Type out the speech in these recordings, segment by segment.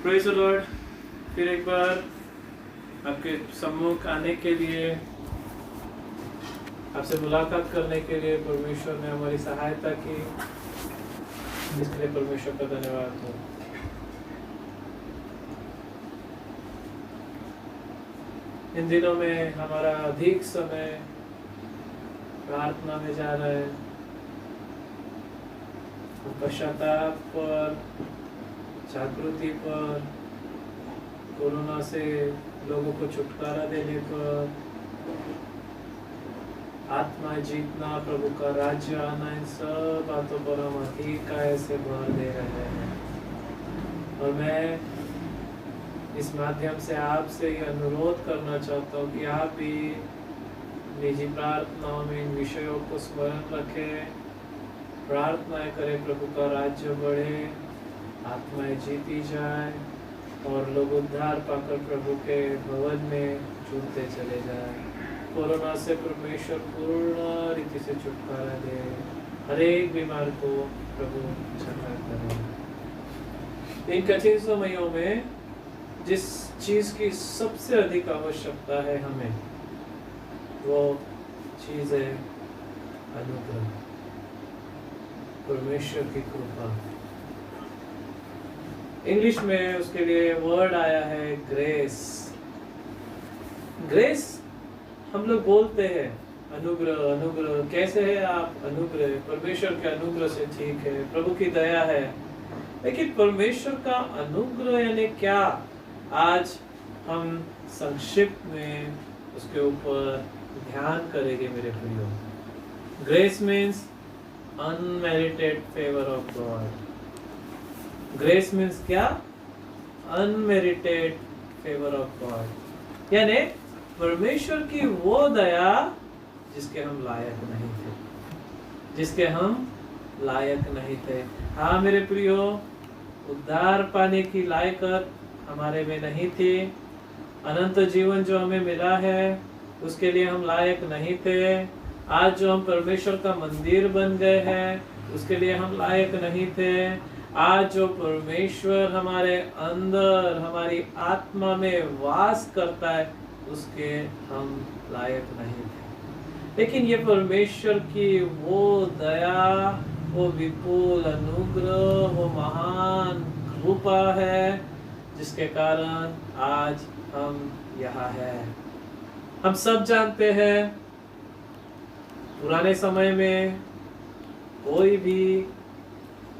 Praise the Lord. फिर एक बार आपके सम्मुख आने के लिए, आपसे मुलाकात करने के लिए परमेश्वर ने हमारी सहायता की, इसके लिए परमेश्वर का धन्यवाद हो। इन दिनों में हमारा अधिक समय प्रार्थना में जा रहा है, पश्चाताप पर, जागृति पर, कोरोना से लोगों को छुटकारा देने पर, आत्मा जीतना, प्रभु का राज्य आना, इन सब बातों पर हम अधिक से भर दे रहे हैं। और मैं इस माध्यम से आपसे ये अनुरोध करना चाहता हूँ कि आप भी निजी प्रार्थनाओं में इन विषयों को स्मरण रखें, प्रार्थनाएं करें, प्रभु का राज्य बढ़े, आत्माएं जीती जाए और लोग उद्धार पाकर प्रभु के भवन में जुड़ते चले जाए। कोरोना से परमेश्वर पूर्ण रीति से छुटकारा दे, हर एक बीमार को प्रभु चंगा करे। इन कठिन समयों में जिस चीज की सबसे अधिक आवश्यकता है हमें, वो चीज है अनुग्रह, परमेश्वर की कृपा। इंग्लिश में उसके लिए वर्ड आया है ग्रेस। ग्रेस हम लोग बोलते हैं अनुग्रह, अनुग्रह कैसे है आप? अनुग्रह परमेश्वर के अनुग्रह से ठीक है, प्रभु की दया है। लेकिन परमेश्वर का अनुग्रह यानी क्या? आज हम संक्षिप्त में उसके ऊपर ध्यान करेंगे मेरे प्रियो। Grace means unmerited favour of God. Grace means क्या? अनमेरिटेड फेवर ऑफ गॉड, यानी परमेश्वर की वो दया जिसके हम लायक नहीं थे, जिसके हम लायक नहीं थे। हाँ मेरे प्रियो, उद्धार पाने की लायकत हमारे में नहीं थी। अनंत जीवन जो हमें मिला है उसके लिए हम लायक नहीं थे। आज जो हम परमेश्वर का मंदिर बन गए हैं उसके लिए हम लायक नहीं थे। आज जो परमेश्वर हमारे अंदर, हमारी आत्मा में वास करता है उसके हम लायक नहीं थे। लेकिन ये परमेश्वर की वो दया, वो विपुल अनुग्रह, वो महान कृपा है जिसके कारण आज हम यहाँ हैं। हम सब जानते हैं पुराने समय में कोई भी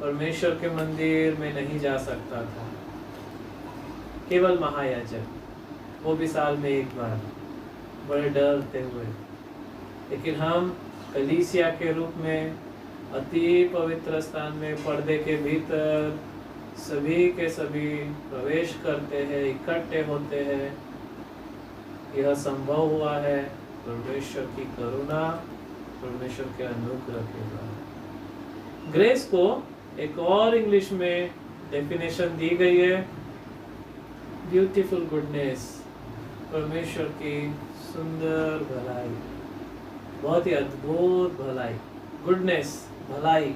परमेश्वर के मंदिर में नहीं जा सकता था, केवल महायाजक, वो भी साल में एक बार, बड़े डरते हुए। लेकिन हम कलीसिया के रूप में अति पवित्र स्थान में पर्दे के भीतर सभी के सभी प्रवेश करते हैं, इकट्ठे होते हैं। यह संभव हुआ है परमेश्वर की करुणा, परमेश्वर के अनुग्रह के द्वारा। ग्रेस को एक और इंग्लिश में डेफिनेशन दी गई है, ब्यूटीफुल गुडनेस, परमेश्वर की सुंदर भलाई, बहुत ही अद्भुत भलाई। गुडनेस भलाई,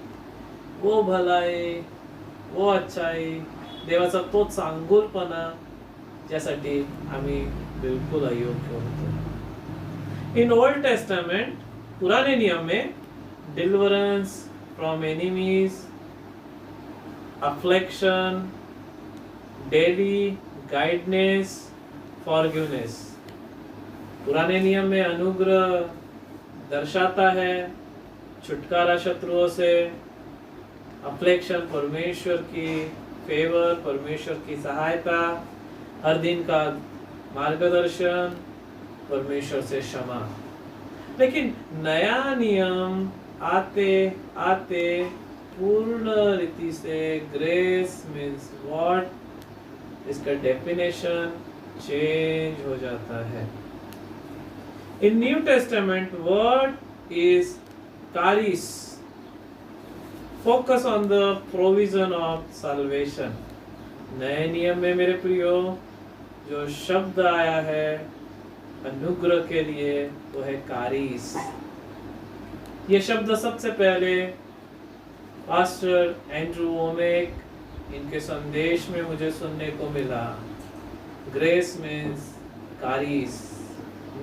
वो अच्छाई, देवाचा तो चांगुलपणा ज्यासाठी आम्ही बिल्कुल अयोग्य होतो। इन ओल्ड टेस्टामेंट, पुराने नियम में, deliverance from enemies, affliction, daily guidance, forgiveness. पुराने नियम में अनुग्रह दर्शाता है छुटकारा शत्रुओं से, अफ्लिक्शन परमेश्वर की फेवर, परमेश्वर की सहायता, हर दिन का मार्गदर्शन, परमेश्वर से क्षमा। लेकिन नया नियम आते आते पूर्ण रीति से ग्रेस मीन्स व्हाट, इसका डेफिनेशन चेंज हो जाता है। In new testament word is charis, focus on the provision of salvation. नए नियम में मेरे प्रियो जो शब्द आया है अनुग्रह के लिए वो है कारिस। ये शब्द सबसे पहले पास्टर एंड्रू ओमेक इनके संदेश में मुझे सुनने को मिला। Grace means charis,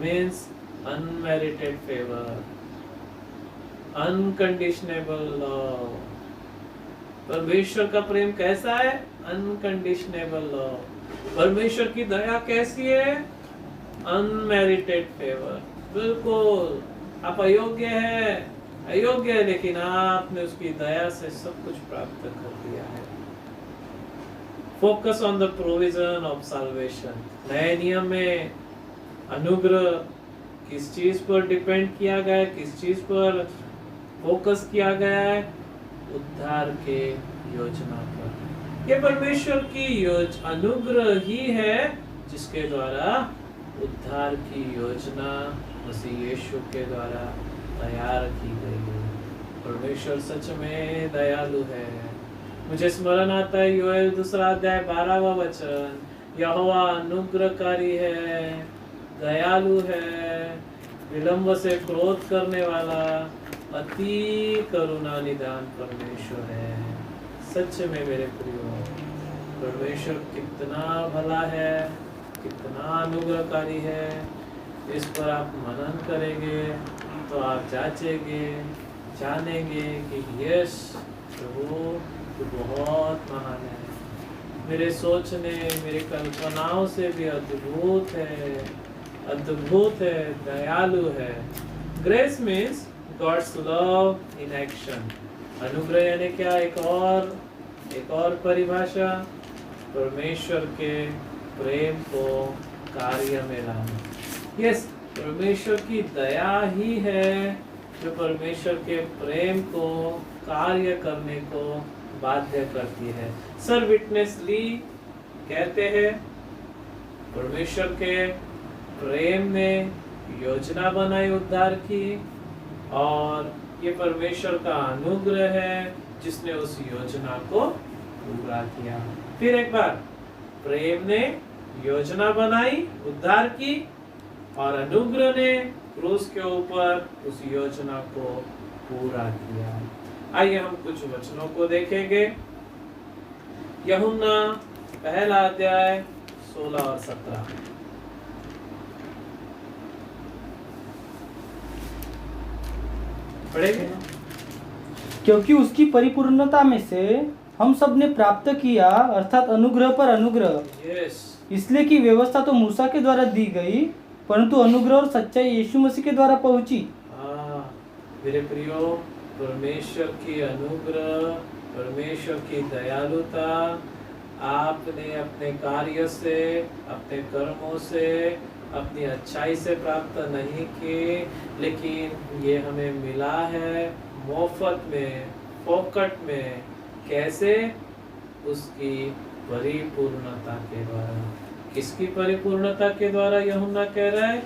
means unmerited favour, unconditionable love. परमेश्वर का प्रेम कैसा है? Unconditionable love. परमेश्वर की दया कैसी है? Unmerited favour. बिल्कुल आप अयोग्य है, लेकिन आपने उसकी दया से सब कुछ प्राप्त कर लिया है। Focus on the provision of salvation. नए नियम में अनुग्रह किस चीज पर डिपेंड किया गया है, किस चीज पर फोकस किया गया है? उद्धार के योजना पर। ये परमेश्वर की अनुग्रह ही है जिसके द्वारा उद्धार की योजना मसीह यीशु के द्वारा तैयार की गई है। परमेश्वर सच में दयालु है। मुझे स्मरण आता है योएल 2:12 वचन, यहोवा अनुग्रहकारी है, दयालु है, विलंब से क्रोध करने वाला, अति करुणा निदान परमेश्वर है। सच में मेरे प्रियो, परमेश्वर कितना भला है, कितना अनुग्रहकारी है। इस पर आप मनन करेंगे तो आप जांचेंगे, जानेंगे कि यस प्रभु तो बहुत महान है, मेरे सोचने, मेरी कल्पनाओं से भी अद्भुत है, अद्भुत है, दयालु है। Grace means God's love in action. अनुग्रह यानी क्या? एक और परिभाषा, परमेश्वर के प्रेम को कार्य में लाना। यस, परमेश्वर की दया ही है जो परमेश्वर के प्रेम को कार्य करने को बाध्य करती है। सर विटनेस ली कहते हैं परमेश्वर के प्रेम ने योजना बनाई उद्धार की, और ये परमेश्वर का अनुग्रह है जिसने उस योजना को पूरा किया। फिर एक बार, प्रेम ने योजना बनाई उद्धार की, और अनुग्रह ने क्रूस के ऊपर उस योजना को पूरा किया। आइए हम कुछ वचनों को देखेंगे। यूहन्ना 1 16 और 17। पढ़ेंगे। क्योंकि उसकी परिपूर्णता में से हम सब ने प्राप्त किया, अर्थात अनुग्रह पर अनुग्रह। यस। इसलिए कि व्यवस्था तो मूसा के द्वारा दी गई, परंतु अनुग्रह और सच्चाई यीशु मसीह के द्वारा पहुंची। मेरे प्रियो, परमेश्वर की अनुग्रह, परमेश्वर की दयालुता आपने अपने कार्य से, अपने कर्मों से, अपनी अच्छाई से प्राप्त नहीं की, लेकिन ये हमें मिला है मुफ्त में, फोकट में। कैसे? उसकी परिपूर्णता के द्वारा। किसकी परिपूर्णता के द्वारा? यूहन्ना कह रहा है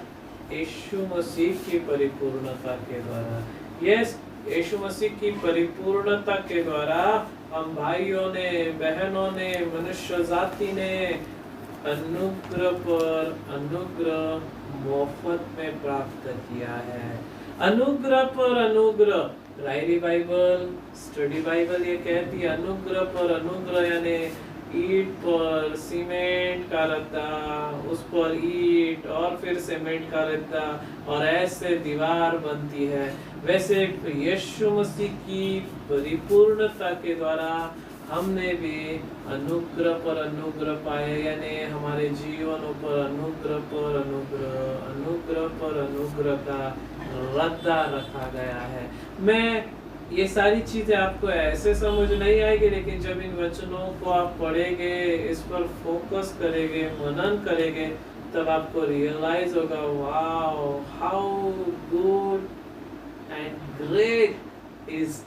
यीशु मसीह की परिपूर्णता के द्वारा। यस, यीशु मसीह की परिपूर्णता के द्वारा हम भाइयों ने, बहनों ने, मनुष्य जाति ने अनुग्रह पर अनुग्रह मुफ्त में प्राप्त किया है। अनुग्रह पर अनुग्रह। रायरी बाइबल, स्टडी बाइबल ये कहती है अनुग्रह पर अनुग्रह, यानी ईंट पर सीमेंट का रद्दा, उस पर ईंट और फिर सीमेंट का रद्दा, और ऐसे दीवार बनती है। वैसे यीशु मसीह की परिपूर्णता के द्वारा हमने भी अनुग्रह पर अनुग्रह पाए, यानी हमारे जीवनों पर अनुग्रह पर अनुग्रह, अनुग्रह पर अनुग्रह का रद्दा रखा गया है। मैं ये सारी चीजें आपको ऐसे समझ नहीं आएगी, लेकिन जब इन वचनों को आप पढ़ेंगे, इस पर फोकस करेंगे, मनन करेंगे, तब आपको रियलाइज होगा, wow how good and great is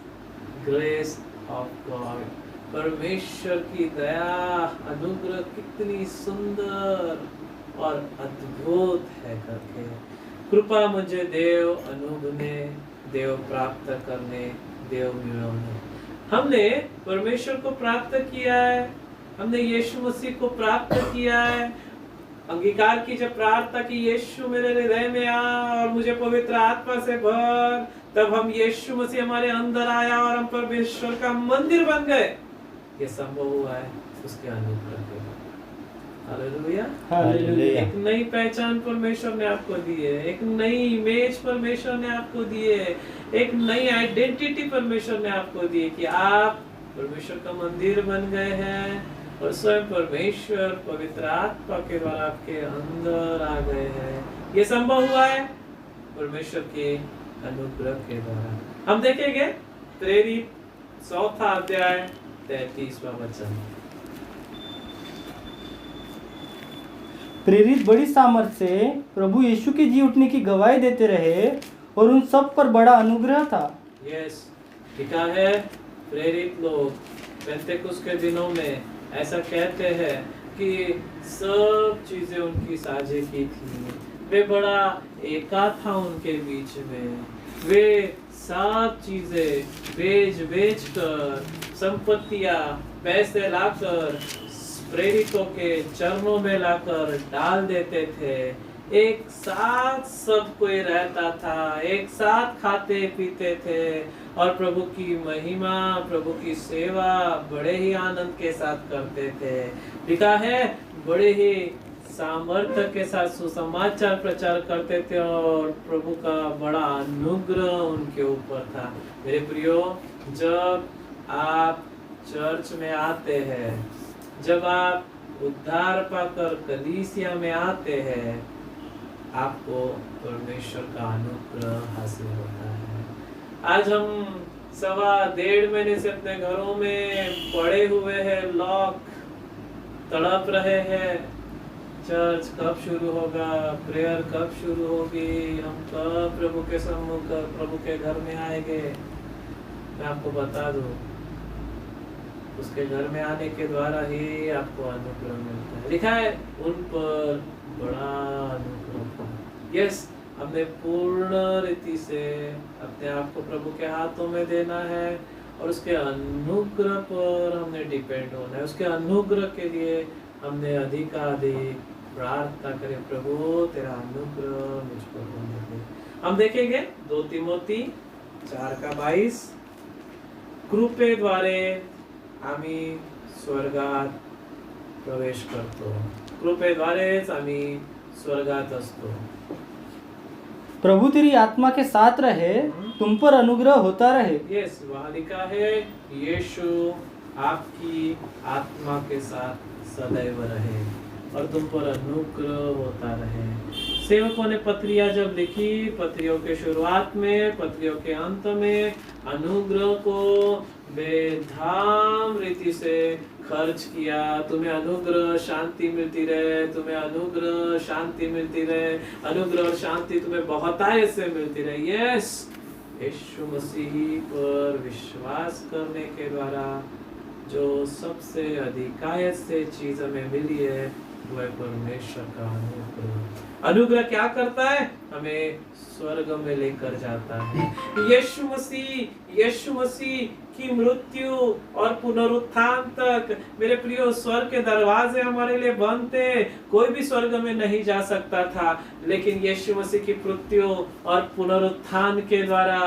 grace of God. परमेश्वर की दया, अनुग्रह कितनी सुंदर और अद्भुत है करके। कृपा मुझे देव अनुगुणे, देव प्राप्त करने, देव मिळवणे। हमने परमेश्वर को प्राप्त किया है, हमने यीशु मसीह को प्राप्त किया है। अंगीकार की जब प्रार्थना की यीशु मेरे हृदय में आ और मुझे पवित्र आत्मा से भर, तब हम यीशु मसीह हमारे अंदर आया और हम परमेश्वर का मंदिर बन गए। ये संभव हुआ है उसके अनुग्रह के द्वारा। हालेलुया। हालेलुया। एक नई पहचान परमेश्वर ने आपको दी है, एक नई इमेज परमेश्वर ने आपको दी है, एक नई आइडेंटिटी परमेश्वर ने आपको दी है कि आप परमेश्वर का मंदिर बन गए हैं और स्वयं परमेश्वर पवित्र आत्मा के द्वारा आपके अंदर आ गए हैं। ये संभव हुआ है परमेश्वर के अनुग्रह के द्वारा। हम देखेंगे प्रेरित 4 अध्याय 33वां वचन। प्रेरित बड़ी सामर्थ से प्रभु यीशु के जी उठने की गवाही देते रहे और उन सब पर बड़ा अनुग्रह था। यस, लिखा है प्रेरित लोग पेंतेकुस्त के दिनों में ऐसा कहते हैं कि सब चीजें उनकी साझे की थी, वे बड़ा एका था उनके बीच में, वे सब चीजें बेच कर संपत्तियां पैसे लाकर प्रेरितों के चरणों में लाकर डाल देते थे। एक साथ सब कोई रहता था, एक साथ खाते पीते थे और प्रभु की महिमा, प्रभु की सेवा बड़े ही आनंद के साथ करते थे। लिखा है बड़े ही सामर्थ्य के साथ सुसमाचार प्रचार करते थे और प्रभु का बड़ा अनुग्रह उनके ऊपर था। मेरे प्रियो, जब आप चर्च में आते हैं, जब आप उद्धार पाकर कलीसिया में आते हैं, आपको परमेश्वर का अनुग्रह हासिल होता है। आज हम 1.5 महीने से अपने घरों में पड़े हुए हैं, लॉक, तड़प रहे हैं, चर्च कब शुरू होगा, प्रेयर कब शुरू होगी, हम कब प्रभु के सम्मुख प्रभु के घर में आएंगे। मैं आपको बता दूं, उसके घर में आने के द्वारा ही आपको अनुग्रह मिलता है। लिखा है उन पर बड़ा अनुग्रह। यस, हमने पूर्ण रीति से अपने आप को प्रभु के हाथों में देना है और उसके अनुग्रह पर हमने डिपेंड होना है। उसके अनुग्रह के लिए हमने अधिकाधिक प्रार्थना करें, प्रभु तेरा अनुग्रह मुझ पर होने दे। हम देखेंगे 2 तिमोथी 4:22, कृपे द्वारे आम्ही स्वर्गात प्रवेश करतो, कृपेद्वारेच आम्ही स्वर्गात असतो। प्रभु तेरी आत्मा के साथ रहे, तुम पर अनुग्रह होता रहे। यस, वहाँ लिखा है यीशु आपकी आत्मा के साथ सदैव रहे और तुम पर अनुग्रह होता रहे। सेवकों ने पत्रियां जब लिखी, पत्रियों के शुरुआत में, पत्रियों के अंत में अनुग्रह को बेधाम रीति से खर्च किया। तुम्हें अनुग्रह शांति मिलती रहे, तुम्हें अनुग्रह शांति मिलती रहे, अनुग्रह और शांति तुम्हें बहुतायत से मिलती रहे। यस, यीशु मसीह पर विश्वास करने के द्वारा जो सबसे अधिकायत से चीज हमें मिली है वो है परमेश्वर का अनुग्रह। अनुग्रह क्या करता है? हमें स्वर्ग में लेकर जाता है। यीशु मसीह की मृत्यु और पुनरुत्थान तक मेरे प्रियो स्वर्ग के दरवाजे हमारे लिए बंद थे। कोई भी स्वर्ग में नहीं जा सकता था, लेकिन यीशु मसीह की मृत्यु और पुनरुत्थान के द्वारा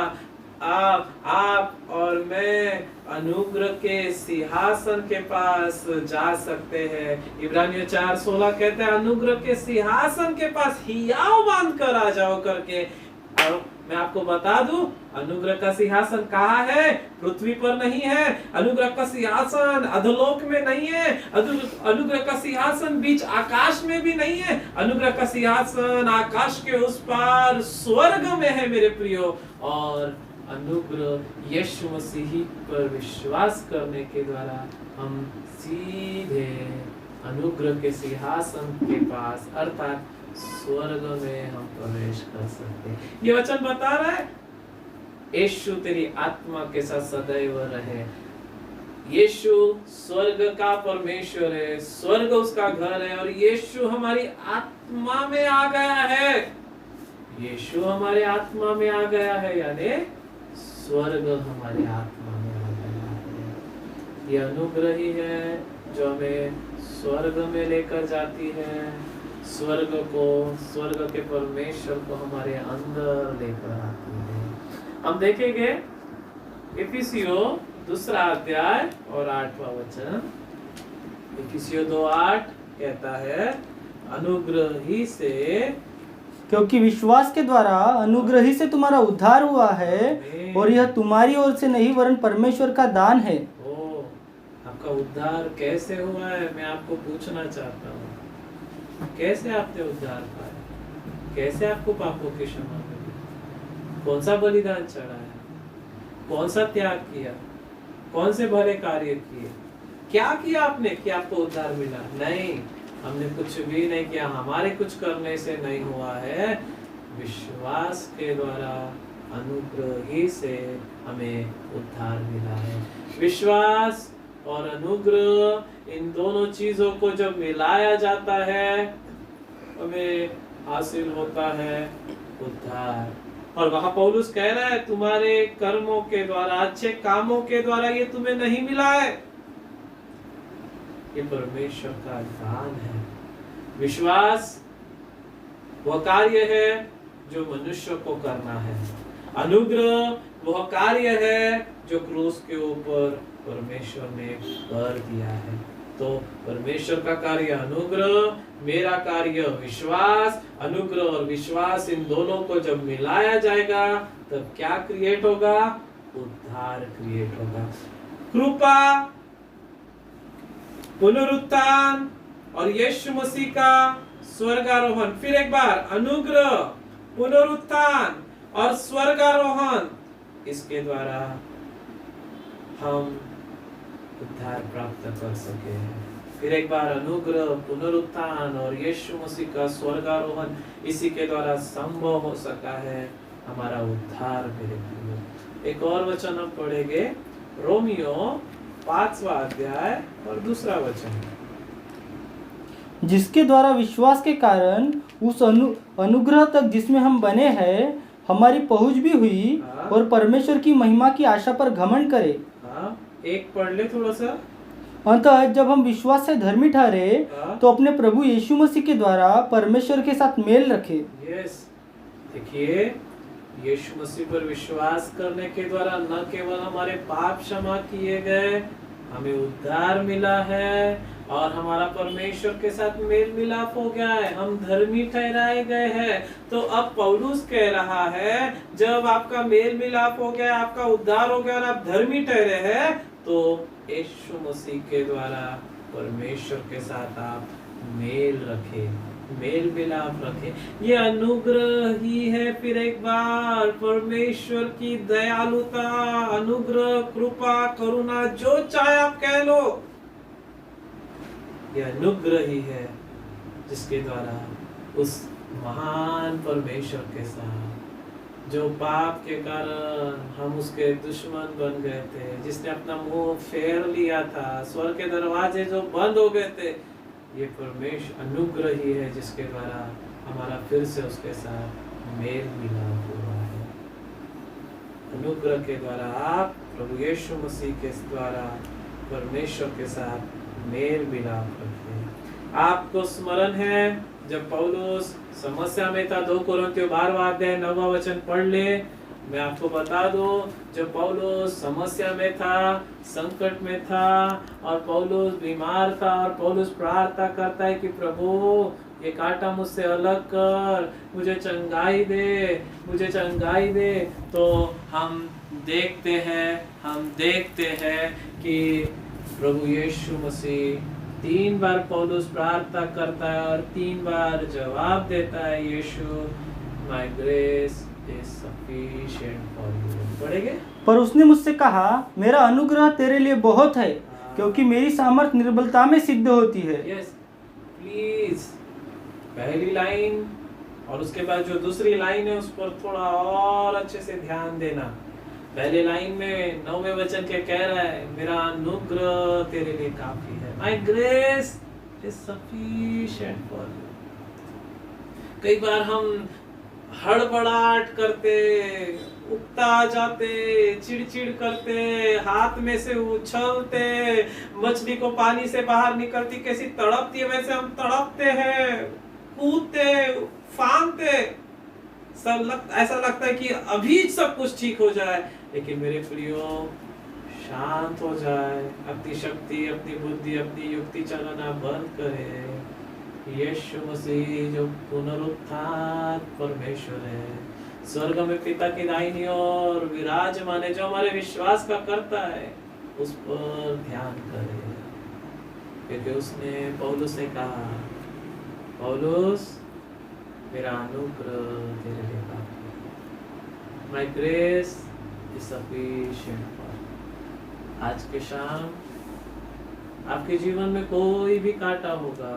आप और मैं अनुग्रह के सिंहासन के पास जा सकते हैं। इब्रानियों 4:16 कहते हैं अनुग्रह के सिंहासन के पास हियाव बांध कर आ जाओ करके। और मैं आपको बता दूं, अनुग्रह का सिंहासन कहाँ है? पृथ्वी पर नहीं है। अनुग्रह का सिंहासन अधोलोक में नहीं है। अनुग्रह का सिंहासन बीच आकाश में भी नहीं है। अनुग्रह का सिंहासन आकाश के उस पार स्वर्ग में है मेरे प्रियो। और अनुग्रह यीशु मसीह पर विश्वास करने के द्वारा हम सीधे अनुग्रह के सिंहासन के पास अर्थात स्वर्ग में हम प्रवेश कर सकते हैं। ये वचन बता रहा है यीशु तेरी आत्मा के साथ सदैव रहे। यीशु स्वर्ग का परमेश्वर है, स्वर्ग उसका घर है और यीशु हमारी आत्मा में आ गया है। यीशु हमारे आत्मा में आ गया है, यानी स्वर्ग हमारे आत्मा में आ गया है। ये अनुग्रह ही है जो हमें स्वर्ग में लेकर जाती है, स्वर्ग के परमेश्वर को हमारे अंदर लेकर आती है। हम देखेंगे इफिसियों दूसरा अध्याय और 8वां वचन, इफिसियों 2:8 कहता है, अनुग्रह ही से, क्योंकि विश्वास के द्वारा अनुग्रह ही से तुम्हारा उद्धार हुआ है, और यह तुम्हारी ओर से नहीं वरन परमेश्वर का दान है। ओ, आपका उद्धार कैसे हुआ है, मैं आपको पूछना चाहता हूँ। कैसे आपने उद्धार पाया? कैसे आपको पापों की क्षमा मिली? कौन सा बलिदान चढ़ाया? कौन सा त्याग किया? कौन से भले कार्य किए? क्या किया आपने कि आपको उद्धार मिला? नहीं, हमने कुछ भी नहीं किया, हमारे कुछ करने से नहीं हुआ है, विश्वास के द्वारा अनुग्रह ही से हमें उद्धार मिला है। विश्वास और अनुग्रह, इन दोनों चीजों को जब मिलाया जाता है, हमें हासिल होता है उद्धार। और वहां पौलुस कह रहा है, तुम्हारे कर्मों के द्वारा, अच्छे कामों के द्वारा ये तुम्हें नहीं मिला है, ये परमेश्वर का दान है। विश्वास वह कार्य है जो मनुष्य को करना है, अनुग्रह वह कार्य है जो क्रूस के ऊपर परमेश्वर ने कर दिया है। तो परमेश्वर का कार्य अनुग्रह, मेरा कार्य विश्वास। अनुग्रह और विश्वास, इन दोनों को जब मिलाया जाएगा तब क्या क्रिएट होगा? उद्धार क्रिएट होगा। कृपा, पुनरुत्थान और यीशु मसीह का स्वर्गारोहण। फिर एक बार, अनुग्रह, पुनरुत्थान और स्वर्गारोहण, इसके द्वारा हम उद्धार प्राप्त कर सके हैं। फिर एक बार, अनुग्रह, पुनरुत्थान और यीशु मसीह का स्वर्गारोहण, इसी के द्वारा संभव हो सका है हमारा उद्धार। मेरे प्रियो, एक और वचन हम पढ़ेंगे, रोमियो 5वां अध्याय और 2रा वचन, जिसके द्वारा विश्वास के कारण उस अनुग्रह तक जिसमें हम बने हैं हमारी पहुंच भी हुई, और परमेश्वर की महिमा की आशा पर घमंड करे। एक पढ़ ले थोड़ा सा। अतः जब हम विश्वास से धर्मी ठहरे तो अपने प्रभु यीशु मसीह के द्वारा परमेश्वर के साथ मेल रखे। यस, देखिए, यीशु मसीह पर विश्वास करने के द्वारा न केवल हमारे पाप क्षमा किए गए, हमें उद्धार मिला है और हमारा परमेश्वर के साथ मेल मिलाप हो गया है, हम धर्मी ठहराए गए हैं। तो अब पौलुस कह रहा है, जब आपका मेल मिलाप हो गया, आपका उद्धार हो गया और आप धर्मी ठहरे हैं, तो यीशु मसीह के द्वारा परमेश्वर के साथ आप मेल रखे, मेल मिलाप रखे। ये अनुग्रह ही है। फिर एक बार, परमेश्वर की दयालुता, अनुग्रह, कृपा, करुणा, जो चाहे आप कह लो, ये अनुग्रह ही है जिसके द्वारा उस महान परमेश्वर के साथ, जो पाप के कारण हम उसके दुश्मन बन गए थे, जिसने अपना मुंह फेर लिया था, स्वर्ग के दरवाजे जो बंद हो गए थे, ये परमेश्वर अनुग्रह ही है जिसके द्वारा हमारा फिर से उसके साथ मेल मिलाप हुआ है। अनुग्रह के द्वारा आप प्रभु यीशु मसीह के द्वारा परमेश्वर के साथ मेल मिलाप रखते हैं। आपको स्मरण है जब पौलुस समस्या में था, 2 कोरिन्थियों 12वां अध्याय 9वां वचन पढ़ ले। मैं आपको बता दूं, जब पौलुस समस्या में था, संकट में था और पौलुस बीमार था और पौलुस प्रार्थना करता है कि प्रभु ये कांटा मुझसे अलग कर, मुझे चंगाई दे, मुझे चंगाई दे। तो हम देखते हैं कि प्रभु यीशु मसीह 3 बार पौलुस प्रार्थना करता है और 3 बार जवाब देता है, यीशु, my grace is sufficient for you. पढ़ेंगे। पर उसने मुझसे कहा, मेरा अनुग्रह तेरे लिए बहुत है, क्योंकि मेरी सामर्थ्य निर्बलता में सिद्ध होती है। यस, प्लीज, पहली लाइन और उसके बाद जो दूसरी लाइन है उस पर थोड़ा और अच्छे से ध्यान देना। पहले लाइन में 9वें वचन के कह रहा है, मेरा अनुग्रह तेरे लिए काफी है, my grace is sufficient for you. कई बार हम हड़बड़ाहट करते, उकता जाते, चिड़चिड़ करते, हाथ में से उछलते, मछली को पानी से बाहर निकलती कैसी तड़पती है वैसे हम तड़पते हैं, कूदते, फांदते, ऐसा लगता है कि अभी सब कुछ ठीक हो जाए। लेकिन मेरे प्रियो, शांत हो जाए, अपनी शक्ति, अपनी बुद्धि, अपनी युक्ति चलाना बंद करे। यीशु मसीह जो पुनरुत्थान परमेश्वर है, स्वर्ग में पिता की दाहिनी ओर विराजमान है, जो हमारे विश्वास का करता है, उस पर ध्यान करें। क्योंकि उसने पौलुस से कहा, पौलुस मेरा अनुग्रह तेरे लिए काफी है, माय ग्रेस इज सफिशिएंट। आज के शाम आपके जीवन में कोई भी कांटा होगा,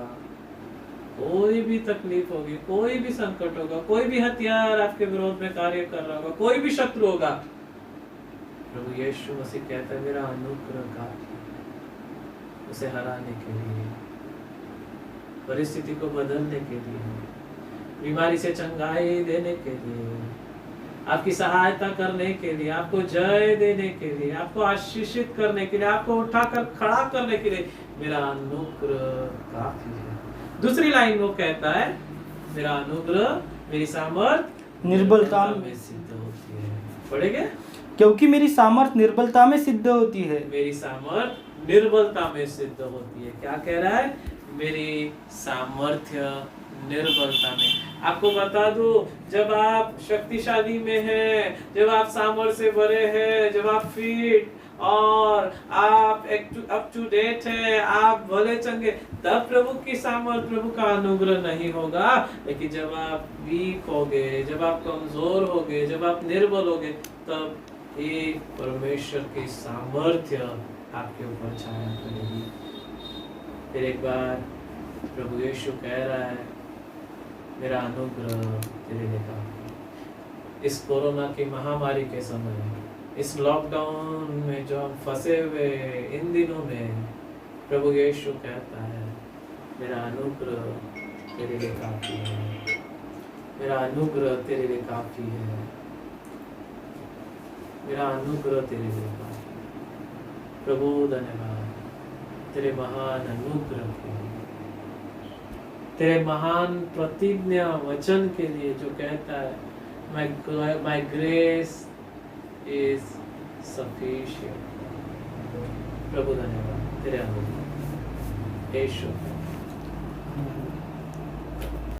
कोई भी तकलीफ होगी, कोई भी संकट होगा, कोई भी हथियार आपके विरोध में कार्य कर रहा होगा, कोई भी शत्रु होगा, प्रभु यीशु मसीह कहता है मेरा अनुग्रह काफी है उसे हराने के लिए, परिस्थिति को बदलने के लिए, बीमारी से चंगाई देने के लिए, आपकी सहायता करने के लिए, आपको जय देने के लिए, आपको आशीषित करने के लिए, आपको उठाकर खड़ा करने के लिए मेरा अनुग्रह काफी है। दूसरी लाइन वो कहता है मेरा अनुग्रह मेरी सामर्थ निर्बलता में सिद्ध होती है। पढ़ेंगे? क्योंकि मेरी सामर्थ निर्बलता में सिद्ध होती है। मेरी सामर्थ निर्बलता में सिद्ध होती है। क्या कह रहा है? मेरी सामर्थ्य निर्बलता में। आपको बता दूं, जब आप शक्तिशाली में हैं, जब आप सामर्थ्य से भरे हैं, जब आप फिट और आप अप टू डेट है, आप भले चंगे, तब प्रभु की सामर्थ, प्रभु का अनुग्रह नहीं होगा। लेकिन जब आप वीक होगे, जब आप कमजोर होगे, जब आप निर्बल होगे, तब एक परमेश्वर की सामर्थ्य आपके ऊपर छाया करेगी। फिर एक बार प्रभु यीशु कह रहा है मेरा अनुग्रह तेरे लिए काफी है। इस कोरोना की महामारी के समय, इस लॉकडाउन में जो हम फंसे हुए इन दिनों में, प्रभु यीशु कहता है मेरा अनुग्रह तेरे लिए काफी है, मेरा अनुग्रह तेरे लिए काफी है, मेरा अनुग्रह तेरे लिए काफी है। प्रभु धन्यवाद तेरे महान अनुग्रह के लिए, तेरे महान प्रतिज्ञा वचन के लिए जो कहता है my grace is sufficient। प्रभु धन्यवाद तेरे अनुग्रह यीशु।